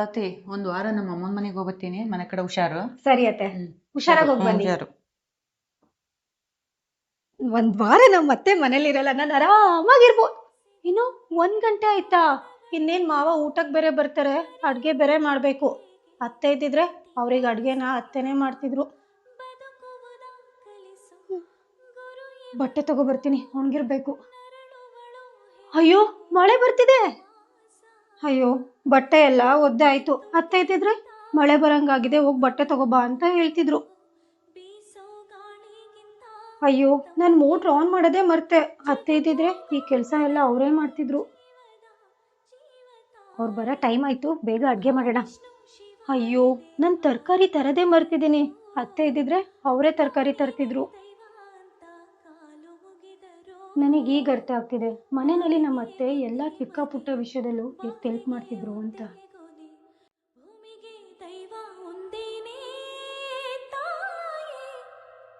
ಅತ್ತೆ ಒಂದ್ ವಾರ ನಮ್ಮ ಅಮ್ಮನ ಮನೆಗೆ ಹೋಗ್ಬತ್ತೀನಿ. ಮನೆ ಕಡೆ ಹುಷಾರು. ಸರಿ ಅತ್ತೆ, ಹುಷಾರಾಗಿ ಹೋಗಿ ಬನ್ನಿ. ಹುಷಾರು. ಒಂದ್ ವಾರ ನಮ್ಮ ಅತ್ತೆ ಮನೇಲಿ ಇರಲ್ಲ, ನಾನು ಆರಾಮಾಗಿರ್ಬೋದು. ಇನ್ನು 1 ಗಂಟೆ ಆಯ್ತಾ? ಇನ್ನೇನ್ ಮಾವ ಊಟಕ್ಕೆ ಬೇರೆ ಬರ್ತಾರೆ, ಅಡ್ಗೆ ಬೇರೆ ಮಾಡ್ಬೇಕು. ಅತ್ತೆ ಇದ್ದಿದ್ರೆ ಅವ್ರಿಗೆ ಅಡ್ಗೆನ ಅತ್ತೆನೇ ಮಾಡ್ತಿದ್ರು. ಬಟ್ಟೆ ತಗೋ ಬರ್ತೀನಿ, ಒಣಗಿರ್ಬೇಕು. ಅಯ್ಯೋ, ಮಳೆ ಬರ್ತಿದೆ. ಅಯ್ಯೋ, ಬಟ್ಟೆ ಎಲ್ಲ ಒದ್ದೆ ಆಯ್ತು. ಅತ್ತೆ ಇದ್ದಿದ್ರೆ ಮಳೆ ಬರಂಗಾಗಿದೆ, ಹೋಗಿ ಬಟ್ಟೆ ತಗೋಬಾ ಅಂತ ಹೇಳ್ತಿದ್ರು. ಅಯ್ಯೋ, ನಾನು ಮೋಟ್ರ್ ಆನ್ ಮಾಡೋದೇ ಮರ್ತೆ. ಅತ್ತೆ ಇದ್ದಿದ್ರೆ ಈ ಕೆಲಸ ಎಲ್ಲ ಅವರೇ ಮಾಡ್ತಿದ್ರು. ಅವ್ರು ಬರೋ ಟೈಮ್ ಆಯ್ತು, ಬೇಗ ಅಡ್ಗೆ ಮಾಡೋಣ. ಅಯ್ಯೋ, ನಾನು ತರಕಾರಿ ತರದೇ ಮರ್ತಿದ್ದೀನಿ. ಅತ್ತೆ ಇದ್ದಿದ್ರೆ ಅವರೇ ತರಕಾರಿ ತರ್ತಿದ್ರು. ನನಗೆ ಈಗ ಅರ್ಥ ಆಗ್ತಿದೆ, ಮನೆಯಲ್ಲಿ ನಮ್ಮ ಅತ್ತೆ ಎಲ್ಲ ಚಿಕ್ಕ ಪುಟ್ಟ ವಿಷಯದಲ್ಲೂ ಎಷ್ಟು ಹೆಲ್ಪ್ ಮಾಡ್ತಿದ್ರು ಅಂತ.